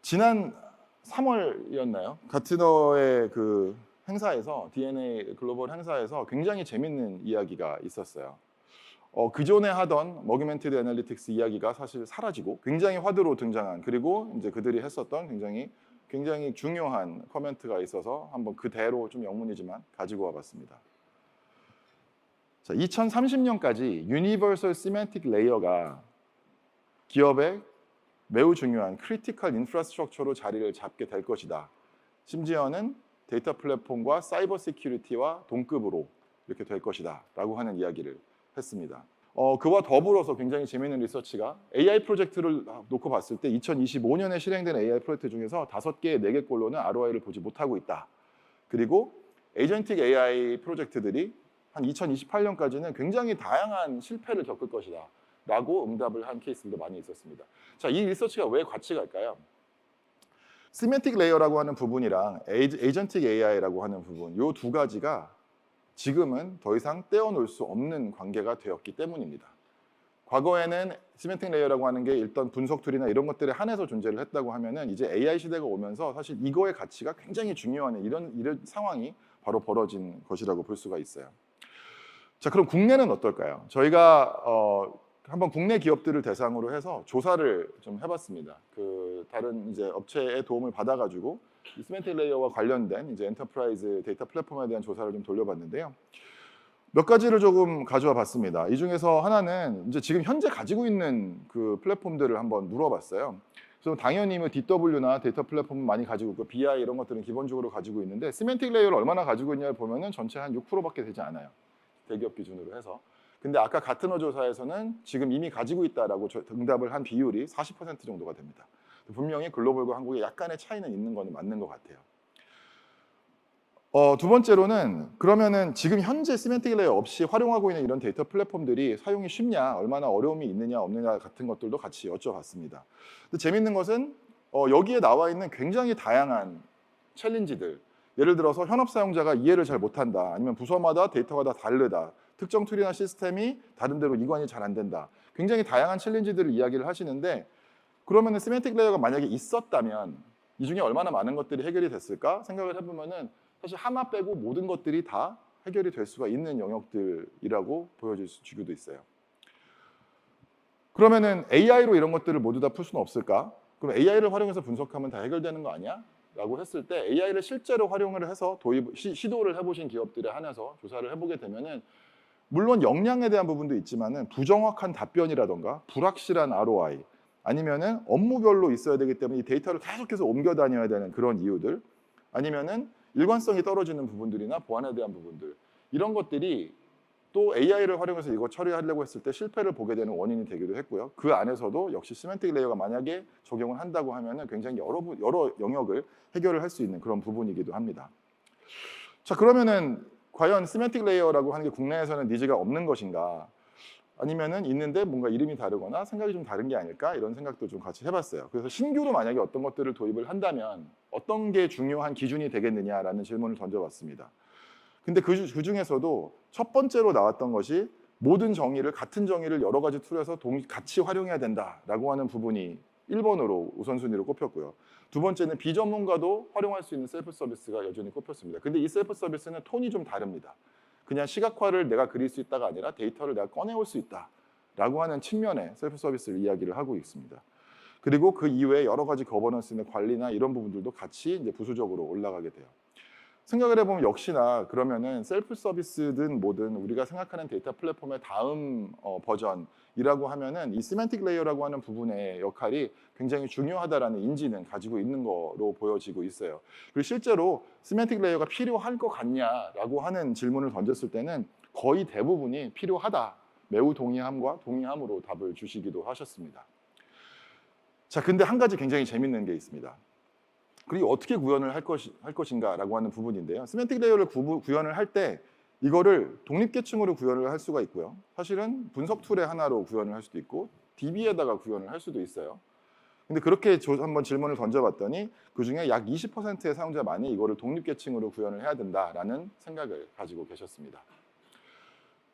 지난 3월이었나요? 가트너의 그 행사에서 DNA 글로벌 행사에서 굉장히 재밌는 이야기가 있었어요. 그전에 하던 머기멘티드 애널리틱스 이야기가 사실 사라지고 굉장히 화두로 등장한, 그리고 이제 그들이 했었던 굉장히 중요한 커멘트가 있어서 한번 그대로 좀 영문이지만 가지고 와봤습니다. 자, 2030년까지 유니버설 시멘틱 레이어가 기업의 매우 중요한 크리티컬 인프라스트럭처로 자리를 잡게 될 것이다. 심지어는 데이터 플랫폼과 사이버 시큐리티와 동급으로 이렇게 될 것이다 라고 하는 이야기를 했습니다. 그와 더불어서 굉장히 재미있는 리서치가 AI 프로젝트를 놓고 봤을 때 2025년에 실행된 AI 프로젝트 중에서 5개, 4개꼴로는 ROI를 보지 못하고 있다. 그리고 에이전틱 AI 프로젝트들이 한 2028년까지는 굉장히 다양한 실패를 겪을 것이다 라고 응답을 한 케이스들도 많이 있었습니다. 자, 이 리서치가 왜 가치가 있을까요? 시멘틱 레이어라고 하는 부분이랑 에이전틱 AI라고 하는 부분, 이 두 가지가 지금은 더 이상 떼어놓을 수 없는 관계가 되었기 때문입니다. 과거에는 시멘틱 레이어라고 하는 게 일단 분석 툴이나 이런 것들에 한해서 존재를 했다고 하면은 이제 AI 시대가 오면서 사실 이거의 가치가 굉장히 중요한 이런 상황이 바로 벌어진 것이라고 볼 수가 있어요. 자, 그럼 국내는 어떨까요? 저희가 한번 국내 기업들을 대상으로 해서 조사를 좀 해봤습니다. 다른 이제 업체의 도움을 받아가지고 이 시멘틱 레이어와 관련된 이제 엔터프라이즈 데이터 플랫폼에 대한 조사를 좀 돌려봤는데요. 몇 가지를 조금 가져와 봤습니다. 이 중에서 하나는 이제 지금 현재 가지고 있는 그 플랫폼들을 한번 물어봤어요. 그래서 당연히 뭐 DW나 데이터 플랫폼은 많이 가지고 있고 BI 이런 것들은 기본적으로 가지고 있는데 시멘틱 레이어를 얼마나 가지고 있냐를 보면은 전체 한 6%밖에 되지 않아요. 대기업 기준으로 해서. 근데 아까 가트너 조사에서는 지금 이미 가지고 있다라고 응답을 한 비율이 40% 정도가 됩니다. 분명히 글로벌과 한국에 약간의 차이는 있는 거는 맞는 것 같아요. 두 번째로는 그러면은 지금 현재 시멘틱 레이어 없이 활용하고 있는 이런 데이터 플랫폼들이 사용이 쉽냐, 얼마나 어려움이 있느냐 없느냐 같은 것들도 같이 여쭤봤습니다. 근데 재밌는 것은 여기에 나와 있는 굉장히 다양한 챌린지들, 예를 들어서 현업 사용자가 이해를 잘 못한다, 아니면 부서마다 데이터가 다 다르다, 특정 툴이나 시스템이 다른 데로 이관이 잘 안 된다, 굉장히 다양한 챌린지들을 이야기를 하시는데, 그러면은 시멘틱 레이어가 만약에 있었다면 이 중에 얼마나 많은 것들이 해결이 됐을까 생각을 해보면은 사실 하나 빼고 모든 것들이 다 해결이 될 수가 있는 영역들이라고 보여지기도 있어요. 그러면은 AI로 이런 것들을 모두 다 풀 수는 없을까? 그럼 AI를 활용해서 분석하면 다 해결되는 거 아니야? 라고 했을 때 AI를 실제로 활용을 해서 시도를 해보신 기업들에 한해서 조사를 해보게 되면은 물론 역량에 대한 부분도 있지만은 부정확한 답변이라던가 불확실한 ROI, 아니면은 업무별로 있어야 되기 때문에 이 데이터를 계속해서 옮겨 다녀야 되는 그런 이유들, 아니면은 일관성이 떨어지는 부분들이나 보안에 대한 부분들, 이런 것들이 또 AI를 활용해서 이거 처리하려고 했을 때 실패를 보게 되는 원인이 되기도 했고요. 그 안에서도 역시 시멘틱 레이어가 만약에 적용을 한다고 하면은 굉장히 여러 영역을 해결을 할 수 있는 그런 부분이기도 합니다. 자, 그러면은 과연 시멘틱 레이어라고 하는 게 국내에서는 니즈가 없는 것인가? 아니면은 있는데 뭔가 이름이 다르거나 생각이 좀 다른 게 아닐까? 이런 생각도 좀 같이 해봤어요. 그래서 신규로 만약에 어떤 것들을 도입을 한다면 어떤 게 중요한 기준이 되겠느냐라는 질문을 던져봤습니다. 근데 그 중에서도 첫 번째로 나왔던 것이 모든 정의를, 같은 정의를 여러 가지 툴에서 같이 활용해야 된다라고 하는 부분이 1번으로 우선순위로 꼽혔고요. 두 번째는 비전문가도 활용할 수 있는 셀프 서비스가 여전히 꼽혔습니다. 근데 이 셀프 서비스는 톤이 좀 다릅니다. 그냥 시각화를 내가 그릴 수 있다가 아니라 데이터를 내가 꺼내올 수 있다라고 하는 측면의 셀프 서비스를 이야기를 하고 있습니다. 그리고 그 이외에 여러 가지 거버넌스나 관리나 이런 부분들도 같이 이제 부수적으로 올라가게 돼요. 생각을 해보면 역시나 그러면은 셀프 서비스든 뭐든 우리가 생각하는 데이터 플랫폼의 다음 버전이라고 하면은 이 시멘틱 레이어라고 하는 부분의 역할이 굉장히 중요하다라는 인지는 가지고 있는 거로 보여지고 있어요. 그리고 실제로 시멘틱 레이어가 필요할 것 같냐라고 하는 질문을 던졌을 때는 거의 대부분이 필요하다, 매우 동의함과 동의함으로 답을 주시기도 하셨습니다. 자, 근데 한 가지 굉장히 재밌는 게 있습니다. 그리고 어떻게 구현을 할 것인가라고 하는 부분인데요. 시멘틱 레이어를 구현을 할 때 이거를 독립계층으로 구현을 할 수가 있고요. 사실은 분석 툴의 하나로 구현을 할 수도 있고 DB에다가 구현을 할 수도 있어요. 근데 그렇게 한번 질문을 던져봤더니 그중에 약 20%의 사용자만이 이거를 독립계층으로 구현을 해야 된다라는 생각을 가지고 계셨습니다.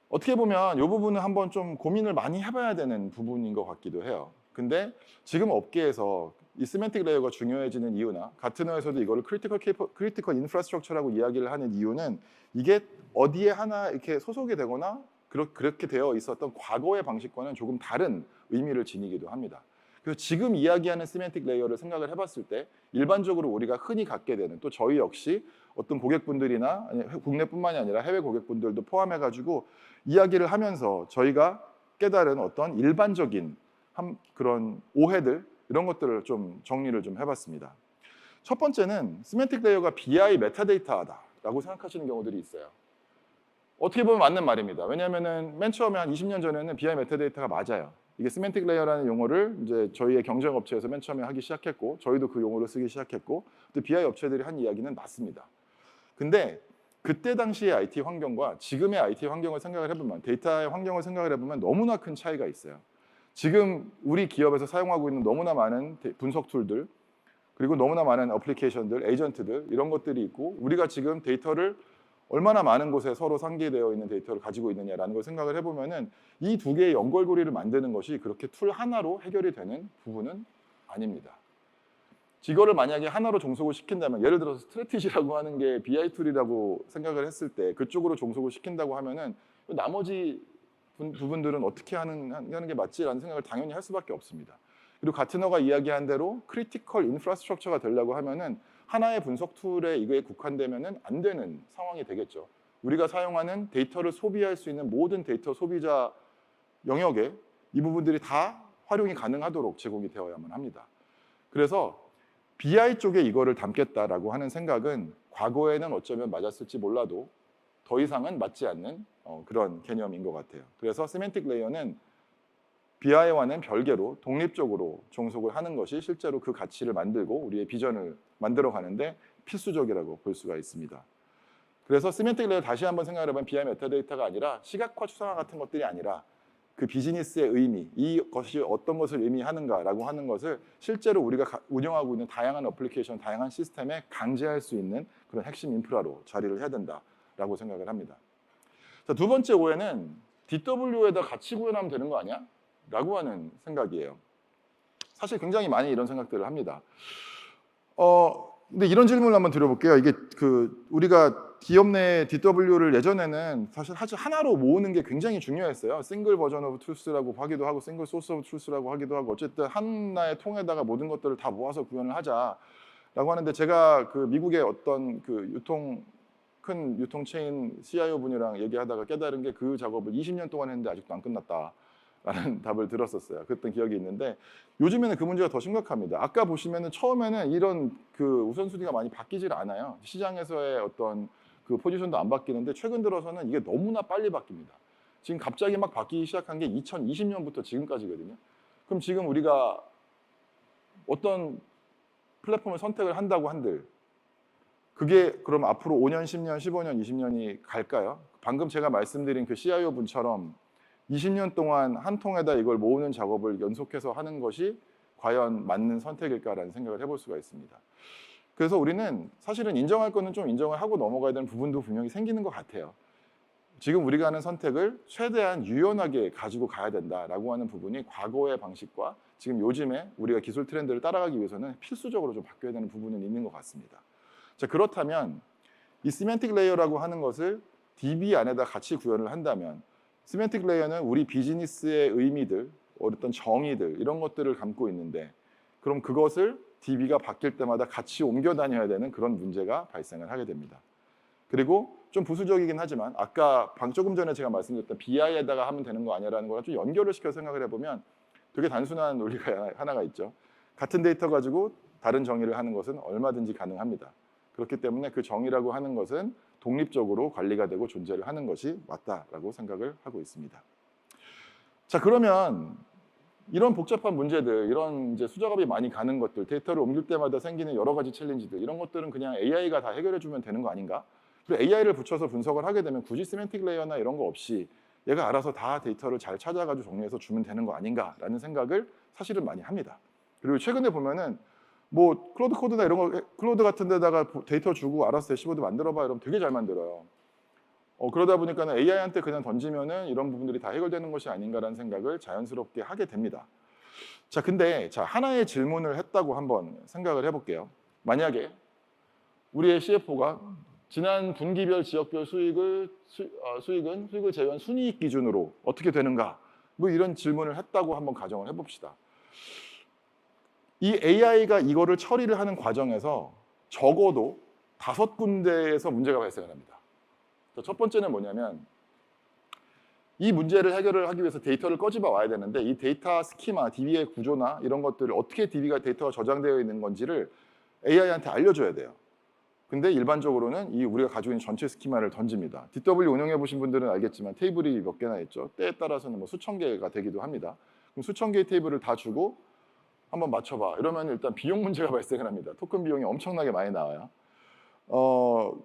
어떻게 보면 이 부분은 한번 좀 고민을 많이 해봐야 되는 부분인 것 같기도 해요. 근데 지금 업계에서 이 시멘틱 레이어가 중요해지는 이유나 가트너에서도 이거를 크리티컬 인프라스트럭처라고 이야기를 하는 이유는 이게 어디에 하나 이렇게 소속이 되거나 그렇게 되어 있었던 과거의 방식과는 조금 다른 의미를 지니기도 합니다. 그래서 지금 이야기하는 시멘틱 레이어를 생각을 해봤을 때 일반적으로 우리가 흔히 갖게 되는, 또 저희 역시 어떤 고객분들이나 국내뿐만이 아니라 해외 고객분들도 포함해가지고 이야기를 하면서 저희가 깨달은 어떤 일반적인 그런 오해들, 이런 것들을 좀 정리를 좀 해봤습니다. 첫 번째는 시멘틱 레이어가 BI 메타데이터다라고 생각하시는 경우들이 있어요. 어떻게 보면 맞는 말입니다. 왜냐하면 맨 처음에 한 20년 전에는 BI 메타데이터가 맞아요. 이게 시멘틱 레이어라는 용어를 이제 저희의 경쟁 업체에서 맨 처음에 하기 시작했고, 저희도 그 용어를 쓰기 시작했고, 또 BI 업체들이 한 이야기는 맞습니다. 근데 그때 당시의 IT 환경과 지금의 IT 환경을 생각을 해보면, 데이터의 환경을 생각을 해보면 너무나 큰 차이가 있어요. 지금 우리 기업에서 사용하고 있는 너무나 많은 분석 툴들, 그리고 너무나 많은 애플리케이션들, 에이전트들, 이런 것들이 있고, 우리가 지금 데이터를 얼마나 많은 곳에 서로 상기되어 있는 데이터를 가지고 있느냐라는 걸 생각을 해보면은 이 두 개의 연결고리를 만드는 것이 그렇게 툴 하나로 해결이 되는 부분은 아닙니다. 이거를 만약에 하나로 종속을 시킨다면, 예를 들어서 스트래티지라고 하는 게 BI 툴이라고 생각을 했을 때 그쪽으로 종속을 시킨다고 하면은 나머지 부분들은 어떻게 하는 게 맞지라는 생각을 당연히 할 수밖에 없습니다. 그리고 가트너가 이야기한 대로 크리티컬 인프라스트럭처가 되려고 하면은 하나의 분석 툴에 이거에 국한되면은 안 되는 상황이 되겠죠. 우리가 사용하는 데이터를 소비할 수 있는 모든 데이터 소비자 영역에 이 부분들이 다 활용이 가능하도록 제공이 되어야만 합니다. 그래서 BI 쪽에 이거를 담겠다라고 하는 생각은 과거에는 어쩌면 맞았을지 몰라도 더 이상은 맞지 않는 그런 개념인 것 같아요. 그래서 시멘틱 레이어는 BI와는 별개로 독립적으로 종속을 하는 것이 실제로 그 가치를 만들고 우리의 비전을 만들어 가는데 필수적이라고 볼 수가 있습니다. 그래서 시멘틱 레이어 다시 한번 생각을 해보면 BI 메타데이터가 아니라 시각화, 추상화 같은 것들이 아니라 그 비즈니스의 의미, 이것이 어떤 것을 의미하는가라고 하는 것을 실제로 우리가 운영하고 있는 다양한 어플리케이션, 다양한 시스템에 강제할 수 있는 그런 핵심 인프라로 자리를 해야 된다라고 생각을 합니다. 자, 두 번째 오해는 DW에다 같이 구현하면 되는 거 아니야? 라고 하는 생각이에요. 사실 굉장히 많이 이런 생각들을 합니다. 근데 이런 질문을 한번 드려볼게요. 이게 우리가 기업 내 DW를 예전에는 사실 하나로 모으는 게 굉장히 중요했어요. 싱글 버전 오브 트루스라고 하기도 하고 싱글 소스 오브 트루스라고 하기도 하고, 어쨌든 하나의 통에다가 모든 것들을 다 모아서 구현을 하자라고 하는데, 제가 미국의 어떤 큰 유통 체인 CIO 분이랑 얘기하다가 깨달은 게 그 작업을 20년 동안 했는데 아직도 안 끝났다라는 답을 들었었어요. 그랬던 기억이 있는데, 요즘에는 그 문제가 더 심각합니다. 아까 보시면은 처음에는 이런 우선순위가 많이 바뀌질 않아요. 시장에서의 어떤 포지션도 안 바뀌는데, 최근 들어서는 이게 너무나 빨리 바뀝니다. 지금 갑자기 막 바뀌기 시작한 게 2020년부터 지금까지거든요. 그럼 지금 우리가 어떤 플랫폼을 선택을 한다고 한들 그게 그럼 앞으로 5년, 10년, 15년, 20년이 갈까요? 방금 제가 말씀드린 그 CIO 분처럼 20년 동안 한 통에다 이걸 모으는 작업을 연속해서 하는 것이 과연 맞는 선택일까라는 생각을 해볼 수가 있습니다. 그래서 우리는 사실은 인정할 거는 좀 인정을 하고 넘어가야 되는 부분도 분명히 생기는 것 같아요. 지금 우리가 하는 선택을 최대한 유연하게 가지고 가야 된다라고 하는 부분이 과거의 방식과 지금 요즘에 우리가 기술 트렌드를 따라가기 위해서는 필수적으로 좀 바뀌어야 되는 부분은 있는 것 같습니다. 자, 그렇다면 이 시멘틱 레이어라고 하는 것을 DB 안에다 같이 구현을 한다면, 시멘틱 레이어는 우리 비즈니스의 의미들, 어떤 정의들, 이런 것들을 담고 있는데, 그럼 그것을 DB가 바뀔 때마다 같이 옮겨 다녀야 되는 그런 문제가 발생을 하게 됩니다. 그리고 좀 부수적이긴 하지만 아까 조금 전에 제가 말씀드렸던 BI에다가 하면 되는 거 아니야라는 거랑 좀 연결을 시켜 생각을 해보면 되게 단순한 논리가 하나가 있죠. 같은 데이터 가지고 다른 정의를 하는 것은 얼마든지 가능합니다. 그렇기 때문에 그 정의라고 하는 것은 독립적으로 관리가 되고 존재를 하는 것이 맞다라고 생각을 하고 있습니다. 자, 그러면 이런 복잡한 문제들, 이런 이제 수작업이 많이 가는 것들, 데이터를 옮길 때마다 생기는 여러 가지 챌린지들, 이런 것들은 그냥 AI가 다 해결해주면 되는 거 아닌가? 그리고 AI를 붙여서 분석을 하게 되면 굳이 시멘틱 레이어나 이런 거 없이 얘가 알아서 다 데이터를 잘 찾아가지고 정리해서 주면 되는 거 아닌가라는 생각을 사실은 많이 합니다. 그리고 최근에 보면은 뭐 클로드 코드나 이런 거, 클로드 같은 데다가 데이터 주고 알아서 대시보드 만들어봐 이러면 되게 잘 만들어요. 그러다 보니까는 AI한테 그냥 던지면은 이런 부분들이 다 해결되는 것이 아닌가라는 생각을 자연스럽게 하게 됩니다. 자, 근데 하나의 질문을 했다고 한번 생각을 해볼게요. 만약에 우리의 CFO가 지난 분기별 지역별 수익을 수익을 제외한 순이익 기준으로 어떻게 되는가? 뭐 이런 질문을 했다고 한번 가정을 해봅시다. 이 AI가 이거를 처리를 하는 과정에서 적어도 5군데에서 문제가 발생을 합니다. 첫 번째는 뭐냐면 이 문제를 해결을 하기 위해서 데이터를 꺼집어 와야 되는데 이 데이터 스키마, DB의 구조나 이런 것들을 어떻게 데이터가 저장되어 있는 건지를 AI한테 알려줘야 돼요. 근데 일반적으로는 이 우리가 가지고 있는 전체 스키마를 던집니다. DW 운영해 보신 분들은 알겠지만 테이블이 몇 개나 있죠. 때에 따라서는 뭐 수천 개가 되기도 합니다. 그럼 수천 개의 테이블을 다 주고 한번 맞춰봐. 이러면 일단 비용 문제가 발생을 합니다. 토큰 비용이 엄청나게 많이 나와요.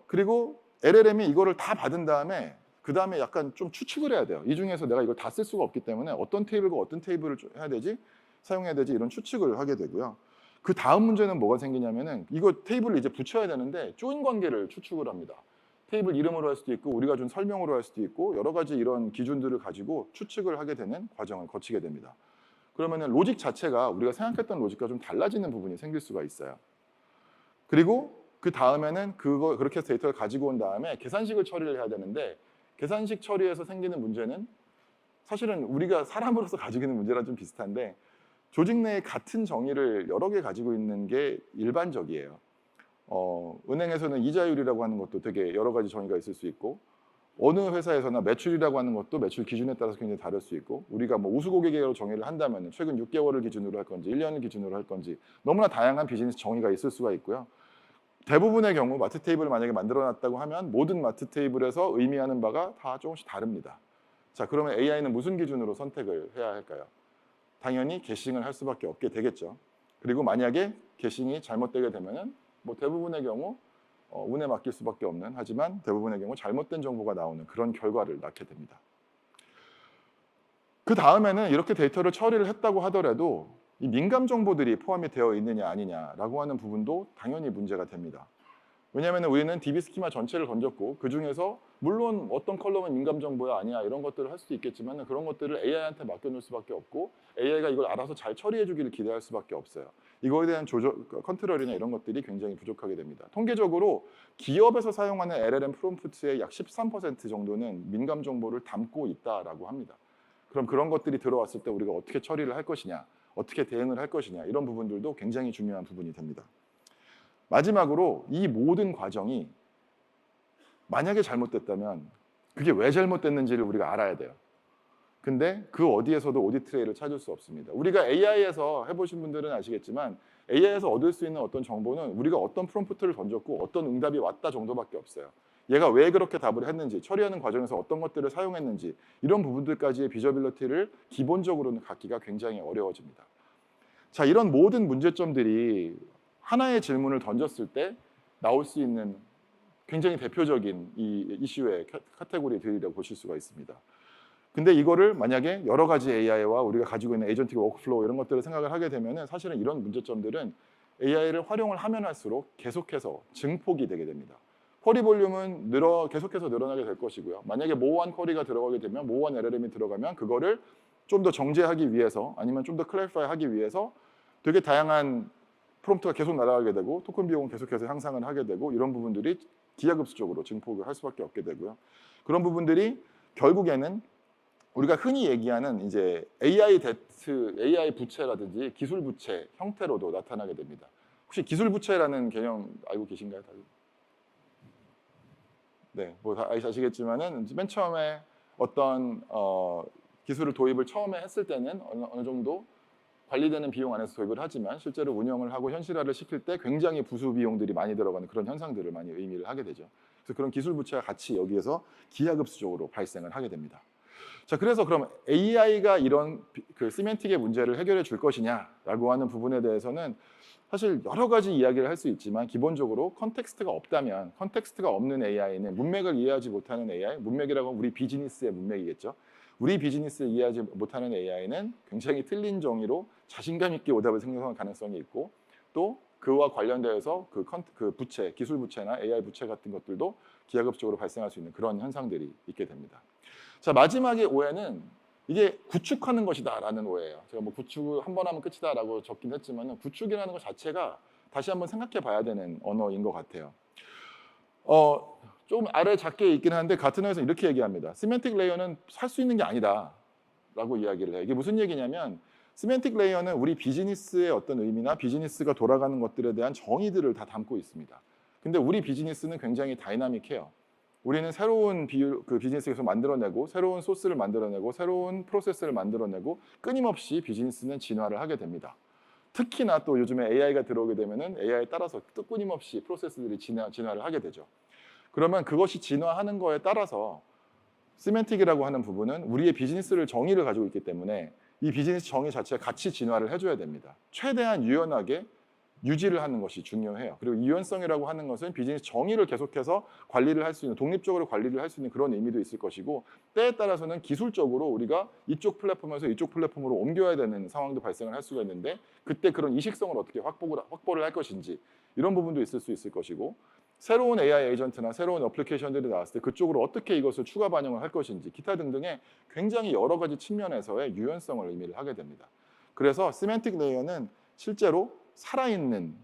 그리고 LLM이 이거를 다 받은 다음에 그 다음에 약간 좀 추측을 해야 돼요. 이 중에서 내가 이걸 다 쓸 수가 없기 때문에 어떤 테이블과 어떤 테이블을 해야 되지? 사용해야 되지? 이런 추측을 하게 되고요. 그 다음 문제는 뭐가 생기냐면은 이거 테이블을 이제 붙여야 되는데 조인 관계를 추측을 합니다. 테이블 이름으로 할 수도 있고 우리가 준 설명으로 할 수도 있고 여러 가지 이런 기준들을 가지고 추측을 하게 되는 과정을 거치게 됩니다. 그러면은 로직 자체가 우리가 생각했던 로직과 좀 달라지는 부분이 생길 수가 있어요. 그리고 그 다음에는 그렇게 해서 데이터를 가지고 온 다음에 계산식을 처리를 해야 되는데 계산식 처리에서 생기는 문제는 사실은 우리가 사람으로서 가지고 있는 문제랑 좀 비슷한데 조직 내에 같은 정의를 여러 개 가지고 있는 게 일반적이에요. 은행에서는 이자율이라고 하는 것도 되게 여러 가지 정의가 있을 수 있고 어느 회사에서나 매출이라고 하는 것도 매출 기준에 따라서 굉장히 다를 수 있고 우리가 뭐 우수고객으로 정의를 한다면 최근 6개월을 기준으로 할 건지 1년을 기준으로 할 건지 너무나 다양한 비즈니스 정의가 있을 수가 있고요. 대부분의 경우 마트 테이블을 만약에 만들어놨다고 하면 모든 마트 테이블에서 의미하는 바가 다 조금씩 다릅니다. 자, 그러면 AI는 무슨 기준으로 선택을 해야 할까요? 당연히 게싱을 할 수밖에 없게 되겠죠. 그리고 만약에 게싱이 잘못되게 되면은 뭐 대부분의 경우 운에 맡길 수밖에 없는 하지만 대부분의 경우 잘못된 정보가 나오는 그런 결과를 낳게 됩니다. 그 다음에는 이렇게 데이터를 처리를 했다고 하더라도 이 민감 정보들이 포함이 되어 있느냐 아니냐라고 하는 부분도 당연히 문제가 됩니다. 왜냐하면 우리는 DB 스키마 전체를 던졌고 그 중에서 물론 어떤 컬럼은 민감 정보야 아니야 이런 것들을 할 수도 있겠지만 그런 것들을 AI한테 맡겨놓을 수밖에 없고 AI가 이걸 알아서 잘 처리해 주기를 기대할 수밖에 없어요. 이거에 대한 컨트롤이나 이런 것들이 굉장히 부족하게 됩니다. 통계적으로 기업에서 사용하는 LLM 프롬프트의 약 13% 정도는 민감 정보를 담고 있다라고 합니다. 그럼 그런 것들이 들어왔을 때 우리가 어떻게 처리를 할 것이냐 어떻게 대응을 할 것이냐 이런 부분들도 굉장히 중요한 부분이 됩니다. 마지막으로 이 모든 과정이 만약에 잘못됐다면 그게 왜 잘못됐는지를 우리가 알아야 돼요. 근데 그 어디에서도 오디트 트레일을 찾을 수 없습니다. 우리가 AI에서 해보신 분들은 아시겠지만 AI에서 얻을 수 있는 어떤 정보는 우리가 어떤 프롬프트를 던졌고 어떤 응답이 왔다 정도밖에 없어요. 얘가 왜 그렇게 답을 했는지, 처리하는 과정에서 어떤 것들을 사용했는지 이런 부분들까지의 비저빌리티를 기본적으로는 갖기가 굉장히 어려워집니다. 자, 이런 모든 문제점들이 하나의 질문을 던졌을 때 나올 수 있는 굉장히 대표적인 이 이슈의 카테고리들이라고 보실 수가 있습니다. 근데 이거를 만약에 여러 가지 AI와 우리가 가지고 있는 에이전틱 워크플로우 이런 것들을 생각을 하게 되면 사실은 이런 문제점들은 AI를 활용을 하면 할수록 계속해서 증폭이 되게 됩니다. 쿼리 볼륨은 계속해서 늘어나게 될 것이고요. 만약에 모호한 쿼리가 들어가게 되면 모호한 LLM이 들어가면 그거를 좀 더 정제하기 위해서 아니면 좀 더 클래리파이 하기 위해서 되게 다양한 프롬프트가 계속 날아가게 되고 토큰 비용은 계속해서 향상을 하게 되고 이런 부분들이 기하급수적으로 증폭을 할 수밖에 없게 되고요. 그런 부분들이 결국에는 우리가 흔히 얘기하는 이제 AI 데트, AI 부채라든지 기술 부채 형태로도 나타나게 됩니다. 혹시 기술 부채라는 개념 알고 계신가요, 다들? 네, 뭐 다 아시겠지만은 맨 처음에 어떤 기술을 도입을 처음에 했을 때는 어느 정도 관리되는 비용 안에서 도입을 하지만 실제로 운영을 하고 현실화를 시킬 때 굉장히 부수 비용들이 많이 들어가는 그런 현상들을 많이 의미를 하게 되죠. 그래서 그런 기술 부채가 같이 여기에서 기하급수적으로 발생을 하게 됩니다. 자, 그래서 그럼 AI가 이런 그 시멘틱의 문제를 해결해 줄 것이냐라고 하는 부분에 대해서는 사실 여러 가지 이야기를 할 수 있지만 기본적으로 컨텍스트가 없다면 컨텍스트가 없는 AI는 문맥을 이해하지 못하는 AI, 문맥이라고 하면 우리 비즈니스의 문맥이겠죠. 우리 비즈니스를 이해하지 못하는 AI는 굉장히 틀린 정의로 자신감 있게 오답을 생성할 가능성이 있고 또 그와 관련되어서 그 부채, 기술 부채나 AI 부채 같은 것들도 기하급수적으로 발생할 수 있는 그런 현상들이 있게 됩니다. 자, 마지막의 오해는 이게 구축하는 것이다라는 오해예요. 제가 뭐 구축을 한 번 하면 끝이다라고 적긴 했지만 구축이라는 것 자체가 다시 한번 생각해 봐야 되는 언어인 것 같아요. 좀 아래 작게 있긴 한데 같은 어에서 이렇게 얘기합니다. 시멘틱 레이어는 살 수 있는 게 아니다라고 이야기를 해요. 이게 무슨 얘기냐면 시멘틱 레이어는 우리 비즈니스의 어떤 의미나 비즈니스가 돌아가는 것들에 대한 정의들을 다 담고 있습니다. 근데 우리 비즈니스는 굉장히 다이나믹해요. 우리는 새로운 비즈니스에서 만들어내고 새로운 소스를 만들어내고 새로운 프로세스를 만들어내고 끊임없이 비즈니스는 진화를 하게 됩니다. 특히나 또 요즘에 AI가 들어오게 되면은 AI에 따라서 또 끊임없이 프로세스들이 진화를 하게 되죠. 그러면 그것이 진화하는 거에 따라서 시멘틱이라고 하는 부분은 우리의 비즈니스를 정의를 가지고 있기 때문에 이 비즈니스 정의 자체가 같이 진화를 해줘야 됩니다. 최대한 유연하게 유지를 하는 것이 중요해요. 그리고 유연성이라고 하는 것은 비즈니스 정의를 계속해서 관리를 할 수 있는, 독립적으로 관리를 할 수 있는 그런 의미도 있을 것이고, 때에 따라서는 기술적으로 우리가 이쪽 플랫폼에서 이쪽 플랫폼으로 옮겨야 되는 상황도 발생을 할 수가 있는데, 그때 그런 이식성을 어떻게 확보를 할 것인지 이런 부분도 있을 수 있을 것이고, 새로운 AI 에이전트나 새로운 어플리케이션들이 나왔을 때 그쪽으로 어떻게 이것을 추가 반영을 할 것인지 기타 등등의 굉장히 여러 가지 측면에서의 유연성을 의미를 하게 됩니다. 그래서 시멘틱 레이어는 실제로 살아있는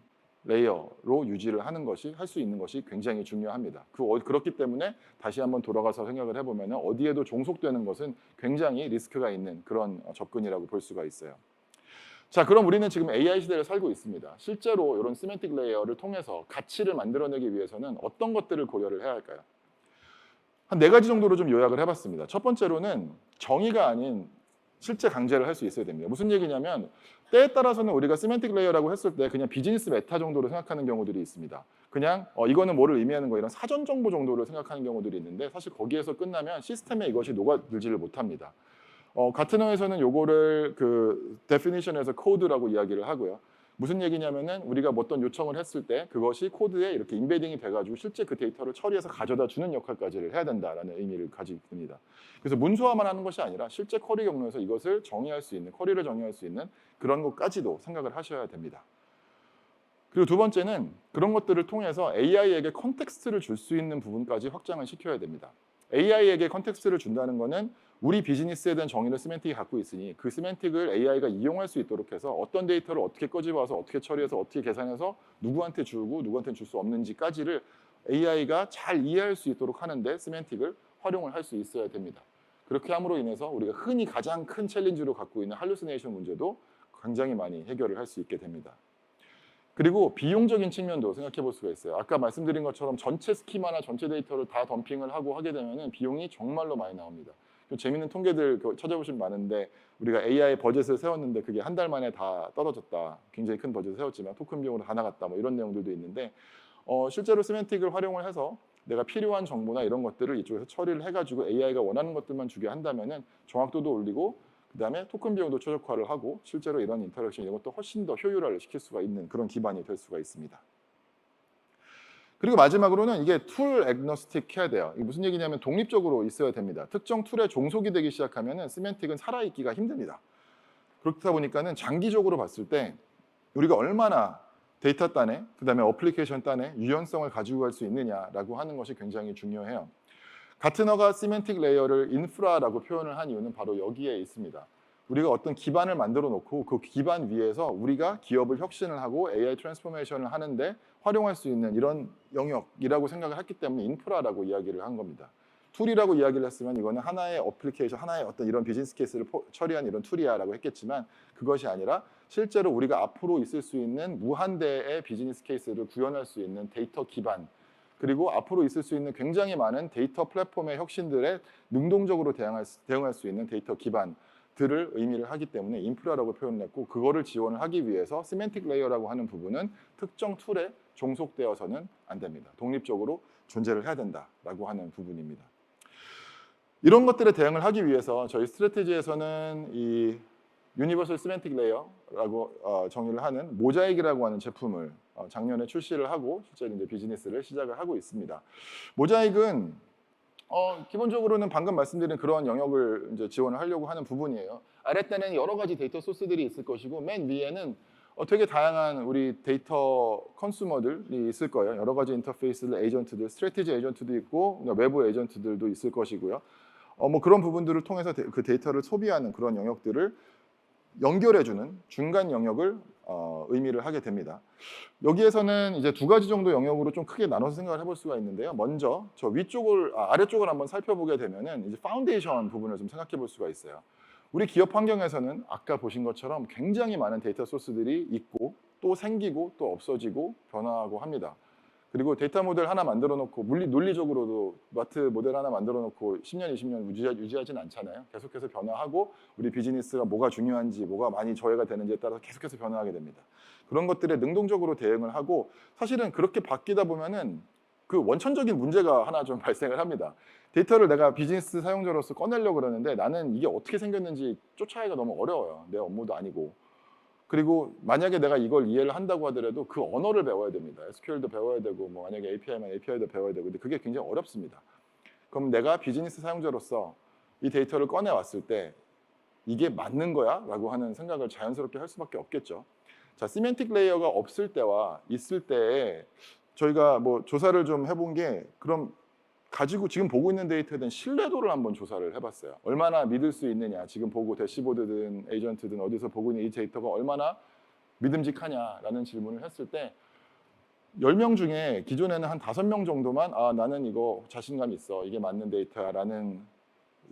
레이어로 유지를 하는 것이, 할 수 있는 것이 굉장히 중요합니다. 그렇기 때문에 다시 한번 돌아가서 생각을 해보면 어디에도 종속되는 것은 굉장히 리스크가 있는 그런 접근이라고 볼 수가 있어요. 자, 그럼 우리는 지금 AI 시대를 살고 있습니다. 실제로 이런 시멘틱 레이어를 통해서 가치를 만들어내기 위해서는 어떤 것들을 고려를 해야 할까요? 한 4가지 정도로 좀 요약을 해봤습니다. 첫 번째로는 정의가 아닌 실제 강제를 할 수 있어야 됩니다. 무슨 얘기냐면 때에 따라서는 우리가 시멘틱 레이어라고 했을 때 그냥 비즈니스 메타 정도로 생각하는 경우들이 있습니다. 그냥 이거는 뭐를 의미하는 거 이런 사전 정보 정도로 생각하는 경우들이 있는데 사실 거기에서 끝나면 시스템에 이것이 녹아들지를 못합니다. 같은 어에서는 요거를 그 definition에서 코드라고 이야기를 하고요. 무슨 얘기냐면은 우리가 어떤 요청을 했을 때 그것이 코드에 이렇게 인베딩이 돼가지고 실제 그 데이터를 처리해서 가져다 주는 역할까지를 해야 된다라는 의미를 가지고 있습니다. 그래서 문서화만 하는 것이 아니라 실제 쿼리 경로에서 이것을 정의할 수 있는, 쿼리를 정의할 수 있는 그런 것까지도 생각을 하셔야 됩니다. 그리고 두 번째는 그런 것들을 통해서 AI에게 컨텍스트를 줄 수 있는 부분까지 확장을 시켜야 됩니다. AI에게 컨텍스트를 준다는 것은 우리 비즈니스에 대한 정의를 시멘틱이 갖고 있으니 그 시멘틱을 AI가 이용할 수 있도록 해서 어떤 데이터를 어떻게 꺼집어서 어떻게 처리해서 어떻게 계산해서 누구한테 주고 누구한테는 줄 수 없는지까지를 AI가 잘 이해할 수 있도록 하는데 시멘틱을 활용을 할 수 있어야 됩니다. 그렇게 함으로 인해서 우리가 흔히 가장 큰 챌린지로 갖고 있는 할루시네이션 문제도 굉장히 많이 해결을 할 수 있게 됩니다. 그리고 비용적인 측면도 생각해 볼 수가 있어요. 아까 말씀드린 것처럼 전체 스키마나 전체 데이터를 다 덤핑을 하고 하게 되면 비용이 정말로 많이 나옵니다. 재미있는 통계들 찾아보시면 많은데 우리가 AI 버젯을 세웠는데 그게 한 달 만에 다 떨어졌다. 굉장히 큰 버젯을 세웠지만 토큰 비용으로 다 나갔다. 뭐 이런 내용들도 있는데 실제로 시멘틱을 활용을 해서 내가 필요한 정보나 이런 것들을 이쪽에서 처리를 해가지고 AI가 원하는 것들만 주게 한다면은 정확도도 올리고 그다음에 토큰 비용도 최적화를 하고 실제로 이런 인터랙션 이런 것도 훨씬 더 효율화를 시킬 수가 있는 그런 기반이 될 수가 있습니다. 그리고 마지막으로는 이게 툴 애그노스틱 해야 돼요. 이게 무슨 얘기냐면 독립적으로 있어야 됩니다. 특정 툴에 종속이 되기 시작하면은 시멘틱은 살아있기가 힘듭니다. 그렇다 보니까는 장기적으로 봤을 때 우리가 얼마나 데이터 단에 그다음에 어플리케이션 단에 유연성을 가지고 갈 수 있느냐라고 하는 것이 굉장히 중요해요. 가트너가 시멘틱 레이어를 인프라라고 표현을 한 이유는 바로 여기에 있습니다. 우리가 어떤 기반을 만들어 놓고 그 기반 위에서 우리가 기업을 혁신을 하고 AI 트랜스포메이션을 하는데 활용할 수 있는 이런 영역이라고 생각을 했기 때문에 인프라라고 이야기를 한 겁니다. 툴이라고 이야기를 했으면 이거는 하나의 어플리케이션, 하나의 어떤 이런 비즈니스 케이스를 처리한 이런 툴이야라고 했겠지만 그것이 아니라 실제로 우리가 앞으로 있을 수 있는 무한대의 비즈니스 케이스를 구현할 수 있는 데이터 기반 그리고 앞으로 있을 수 있는 굉장히 많은 데이터 플랫폼의 혁신들에 능동적으로 대응할 수 있는 데이터 기반들을 의미를 하기 때문에 인프라라고 표현을 했고 그거를 지원을 하기 위해서 시멘틱 레이어라고 하는 부분은 특정 툴에 종속되어서는 안 됩니다. 독립적으로 존재를 해야 된다라고 하는 부분입니다. 이런 것들에 대응을 하기 위해서 저희 스트래티지에서는 이 유니버설 시멘틱 레이어라고 정의를 하는 모자익이라고 하는 제품을 작년에 출시를 하고 실제로 이제 비즈니스를 시작을 하고 있습니다. 모자익은 기본적으로는 방금 말씀드린 그런 영역을 이제 지원을 하려고 하는 부분이에요. 아랫단에는 여러 가지 데이터 소스들이 있을 것이고 맨 위에는 되게 다양한 우리 데이터 컨슈머들이 있을 거예요. 여러 가지 인터페이스들, 에이전트들, 스트래티지 에이전트도 있고 외부 에이전트들도 있을 것이고요. 뭐 그런 부분들을 통해서 그 데이터를 소비하는 그런 영역들을 연결해주는 중간 영역을 의미를 하게 됩니다. 여기에서는 이제 두 가지 정도 영역으로 좀 크게 나눠서 생각을 해볼 수가 있는데요. 먼저 저 아래쪽을 한번 살펴보게 되면은 이제 파운데이션 부분을 좀 생각해 볼 수가 있어요. 우리 기업 환경에서는 아까 보신 것처럼 굉장히 많은 데이터 소스들이 있고 또 생기고 또 없어지고 변화하고 합니다. 그리고 데이터 모델 하나 만들어 놓고 논리적으로도 마트 모델 하나 만들어 놓고 10년, 20년 유지하진 않잖아요. 계속해서 변화하고 우리 비즈니스가 뭐가 중요한지, 뭐가 많이 저해가 되는지에 따라서 계속해서 변화하게 됩니다. 그런 것들에 능동적으로 대응을 하고 사실은 그렇게 바뀌다 보면은 그 원천적인 문제가 하나 좀 발생을 합니다. 데이터를 내가 비즈니스 사용자로서 꺼내려고 그러는데 나는 이게 어떻게 생겼는지 쫓아가기가 너무 어려워요. 내 업무도 아니고. 그리고 만약에 내가 이걸 이해를 한다고 하더라도 그 언어를 배워야 됩니다. SQL도 배워야 되고 뭐 만약에 API면 API도 배워야 되고 근데 그게 굉장히 어렵습니다. 그럼 내가 비즈니스 사용자로서 이 데이터를 꺼내 왔을 때 이게 맞는 거야? 라고 하는 생각을 자연스럽게 할 수밖에 없겠죠. 자, 시멘틱 레이어가 없을 때와 있을 때에 저희가 뭐 조사를 좀 해본 게 그럼 가지고 지금 보고 있는 데이터에 대한 신뢰도를 한번 조사를 해봤어요. 얼마나 믿을 수 있느냐. 지금 보고 대시보드든 에이전트든 어디서 보고 있는 이 데이터가 얼마나 믿음직하냐라는 질문을 했을 때 10명 중에 기존에는 한 5명 정도만 나는 이거 자신감 있어. 이게 맞는 데이터야라는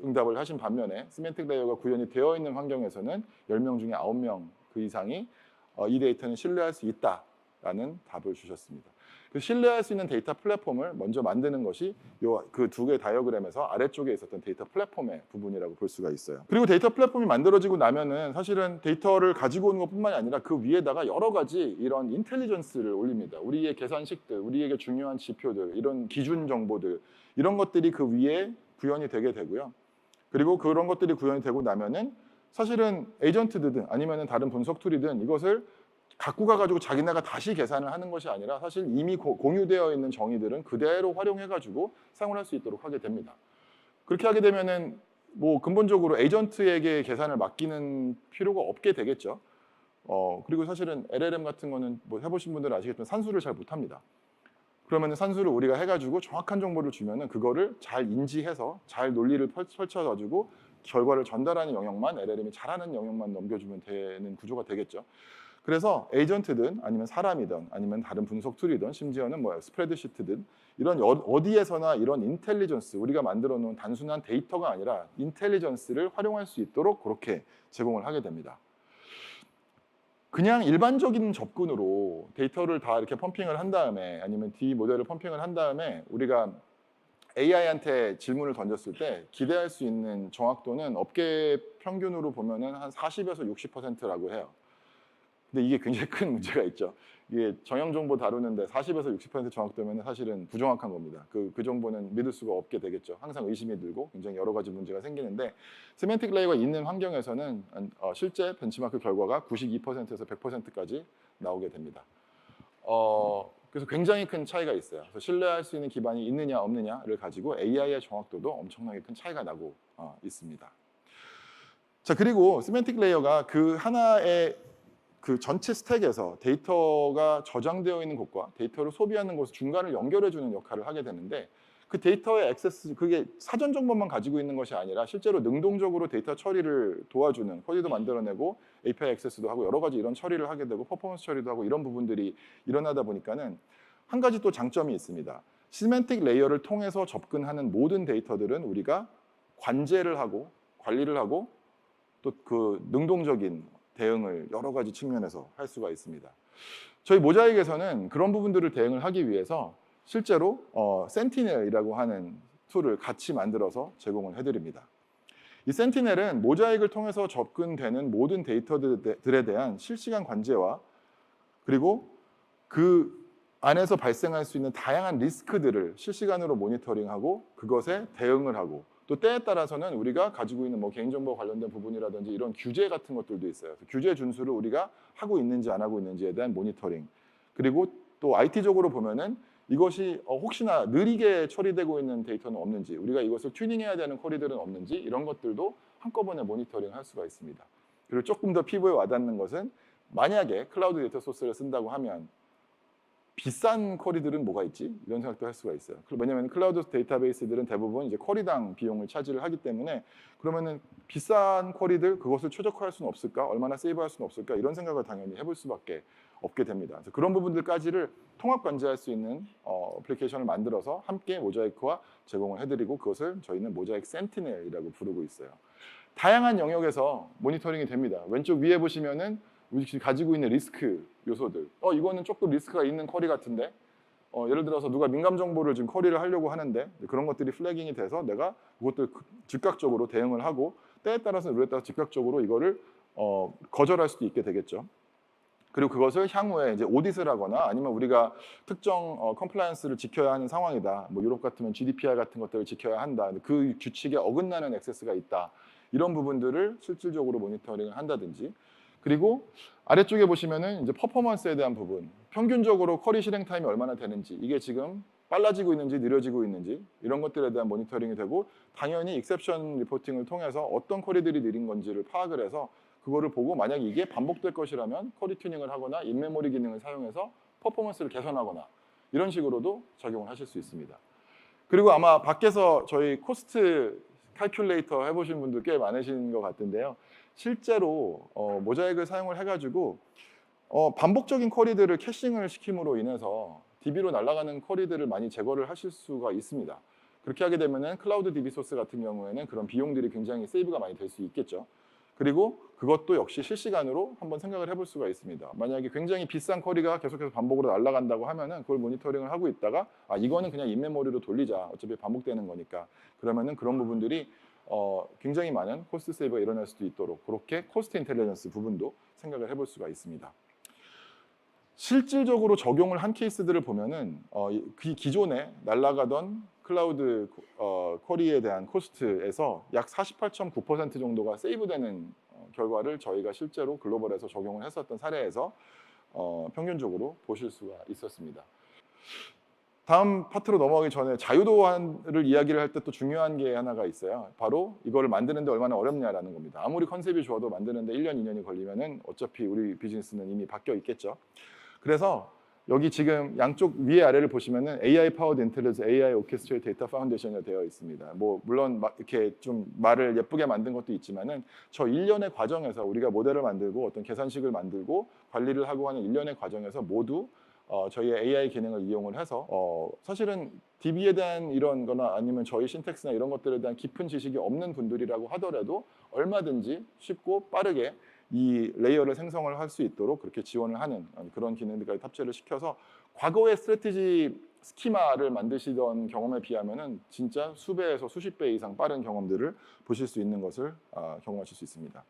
응답을 하신 반면에 시멘틱 레이어가 구현이 되어 있는 환경에서는 10명 중에 9명 그 이상이 이 데이터는 신뢰할 수 있다라는 답을 주셨습니다. 그 신뢰할 수 있는 데이터 플랫폼을 먼저 만드는 것이 그 두 개의 다이어그램에서 아래쪽에 있었던 데이터 플랫폼의 부분이라고 볼 수가 있어요. 그리고 데이터 플랫폼이 만들어지고 나면은 사실은 데이터를 가지고 오는 것뿐만이 아니라 그 위에다가 여러 가지 이런 인텔리전스를 올립니다. 우리의 계산식들, 우리에게 중요한 지표들, 이런 기준 정보들 이런 것들이 그 위에 구현이 되게 되고요. 그리고 그런 것들이 구현이 되고 나면은 사실은 에이전트든 아니면은 다른 분석 툴이든 이것을 갖고 가가지고 자기네가 다시 계산을 하는 것이 아니라 사실 이미 공유되어 있는 정의들은 그대로 활용해가지고 사용을 할 수 있도록 하게 됩니다. 그렇게 하게 되면은 뭐 근본적으로 에이전트에게 계산을 맡기는 필요가 없게 되겠죠. 그리고 사실은 LLM 같은 거는 뭐 해보신 분들은 아시겠지만 산수를 잘 못합니다. 그러면 산수를 우리가 해가지고 정확한 정보를 주면은 그거를 잘 인지해서 잘 논리를 펼쳐가지고 결과를 전달하는 영역만 LLM이 잘하는 영역만 넘겨주면 되는 구조가 되겠죠. 그래서 에이전트든 아니면 사람이든 아니면 다른 분석 툴이든 심지어는 뭐 스프레드시트든 이런 어디에서나 이런 인텔리전스 우리가 만들어 놓은 단순한 데이터가 아니라 인텔리전스를 활용할 수 있도록 그렇게 제공을 하게 됩니다. 그냥 일반적인 접근으로 데이터를 다 이렇게 펌핑을 한 다음에 아니면 D 모델을 펌핑을 한 다음에 우리가 AI한테 질문을 던졌을 때 기대할 수 있는 정확도는 업계 평균으로 보면은 한 40에서 60%라고 해요. 근데 이게 굉장히 큰 문제가 있죠. 이게 정형 정보 다루는데 40에서 60% 정확도면 사실은 부정확한 겁니다. 그 정보는 믿을 수가 없게 되겠죠. 항상 의심이 들고 굉장히 여러 가지 문제가 생기는데 세멘틱 레이어가 있는 환경에서는 실제 벤치마크 결과가 92%에서 100%까지 나오게 됩니다. 그래서 굉장히 큰 차이가 있어요. 그래서 신뢰할 수 있는 기반이 있느냐 없느냐를 가지고 AI의 정확도도 엄청나게 큰 차이가 나고 있습니다. 자, 그리고 세멘틱 레이어가 그 하나의 그 전체 스택에서 데이터가 저장되어 있는 곳과 데이터를 소비하는 곳 중간을 연결해주는 역할을 하게 되는데 그 데이터의 액세스, 그게 사전 정보만 가지고 있는 것이 아니라 실제로 능동적으로 데이터 처리를 도와주는 코디도 만들어내고 API 액세스도 하고 여러 가지 이런 처리를 하게 되고 퍼포먼스 처리도 하고 이런 부분들이 일어나다 보니까는 한 가지 또 장점이 있습니다. 시멘틱 레이어를 통해서 접근하는 모든 데이터들은 우리가 관제를 하고 관리를 하고 또 그 능동적인 대응을 여러 가지 측면에서 할 수가 있습니다. 저희 모자익에서는 그런 부분들을 대응을 하기 위해서 실제로 센티넬이라고 하는 툴을 같이 만들어서 제공을 해드립니다. 이 센티넬은 모자익을 통해서 접근되는 모든 데이터들에 대한 실시간 관제와 그리고 그 안에서 발생할 수 있는 다양한 리스크들을 실시간으로 모니터링하고 그것에 대응을 하고 또 때에 따라서는 우리가 가지고 있는 뭐 개인정보 관련된 부분이라든지 이런 규제 같은 것들도 있어요. 규제 준수를 우리가 하고 있는지 안 하고 있는지에 대한 모니터링. 그리고 또 IT적으로 보면은 이것이 혹시나 느리게 처리되고 있는 데이터는 없는지, 우리가 이것을 튜닝해야 되는 쿼리들은 없는지 이런 것들도 한꺼번에 모니터링할 수가 있습니다. 그리고 조금 더 피부에 와닿는 것은 만약에 클라우드 데이터 소스를 쓴다고 하면 비싼 쿼리들은 뭐가 있지? 이런 생각도 할 수가 있어요. 왜냐하면 클라우드 데이터베이스들은 대부분 이제 쿼리당 비용을 차지를 하기 때문에 그러면은 비싼 쿼리들 그것을 최적화할 수는 없을까? 얼마나 세이브할 수는 없을까? 이런 생각을 당연히 해볼 수밖에 없게 됩니다. 그래서 그런 부분들까지를 통합 관리할 수 있는 어플리케이션을 만들어서 함께 모자이크와 제공을 해드리고 그것을 저희는 모자이크 센티넬이라고 부르고 있어요. 다양한 영역에서 모니터링이 됩니다. 왼쪽 위에 보시면은 우리 가지고 있는 리스크 요소들. 이거는 조금 리스크가 있는 쿼리 같은데. 예를 들어서 누가 민감 정보를 지금 쿼리를 하려고 하는데 그런 것들이 플래깅이 돼서 내가 그것들 즉각적으로 대응을 하고 때에 따라서 룰에 따라 즉각적으로 이거를 거절할 수도 있게 되겠죠. 그리고 그것을 향후에 이제 오디트를 하거나 아니면 우리가 특정 컴플라이언스를 지켜야 하는 상황이다. 뭐 유럽 같으면 GDPR 같은 것들을 지켜야 한다. 그 규칙에 어긋나는 액세스가 있다. 이런 부분들을 실질적으로 모니터링을 한다든지. 그리고 아래쪽에 보시면은 이제 퍼포먼스에 대한 부분, 평균적으로 쿼리 실행 타임이 얼마나 되는지, 이게 지금 빨라지고 있는지 느려지고 있는지 이런 것들에 대한 모니터링이 되고 당연히 익셉션 리포팅을 통해서 어떤 쿼리들이 느린 건지를 파악을 해서 그거를 보고 만약 이게 반복될 것이라면 쿼리 튜닝을 하거나 인메모리 기능을 사용해서 퍼포먼스를 개선하거나 이런 식으로도 적용을 하실 수 있습니다. 그리고 아마 밖에서 저희 코스트 칼큘레이터 해보신 분들 꽤 많으신 것 같은데요. 실제로 모자이크를 사용을 해가지고 반복적인 쿼리들을 캐싱을 시킴으로 인해서 DB로 날아가는 쿼리들을 많이 제거를 하실 수가 있습니다. 그렇게 하게 되면은 클라우드 DB 소스 같은 경우에는 그런 비용들이 굉장히 세이브가 많이 될 수 있겠죠. 그리고 그것도 역시 실시간으로 한번 생각을 해볼 수가 있습니다. 만약에 굉장히 비싼 쿼리가 계속해서 반복으로 날아간다고 하면은 그걸 모니터링을 하고 있다가 이거는 그냥 인메모리로 돌리자. 어차피 반복되는 거니까. 그러면은 그런 부분들이 굉장히 많은 코스트 세이브가 일어날 수도 있도록 그렇게 코스트 인텔리전스 부분도 생각을 해볼 수가 있습니다. 실질적으로 적용을 한 케이스들을 보면은 기존에 날아가던 클라우드 쿼리에 대한 코스트에서 약 48.9% 정도가 세이브되는 결과를 저희가 실제로 글로벌에서 적용을 했었던 사례에서 평균적으로 보실 수가 있었습니다. 다음 파트로 넘어가기 전에 자유도화를 이야기를 할 때 또 중요한 게 하나가 있어요. 바로 이거를 만드는데 얼마나 어렵냐라는 겁니다. 아무리 컨셉이 좋아도 만드는데 1년, 2년이 걸리면은 어차피 우리 비즈니스는 이미 바뀌어 있겠죠. 그래서 여기 지금 양쪽 위에 아래를 보시면은 AI Powered Intelligence, AI Orchestrated Data Foundation이 되어 있습니다. 뭐 물론 이렇게 좀 말을 예쁘게 만든 것도 있지만은 저 일련의 과정에서 우리가 모델을 만들고 어떤 계산식을 만들고 관리를 하고 하는 일련의 과정에서 모두 저희의 AI 기능을 이용을 해서 사실은 DB에 대한 이런 거나 아니면 저희 신텍스나 이런 것들에 대한 깊은 지식이 없는 분들이라고 하더라도 얼마든지 쉽고 빠르게 이 레이어를 생성을 할 수 있도록 그렇게 지원을 하는 그런 기능들까지 탑재를 시켜서 과거의 스트래티지 스키마를 만드시던 경험에 비하면은 진짜 수배에서 수십 배 이상 빠른 경험들을 보실 수 있는 것을 경험하실 수 있습니다.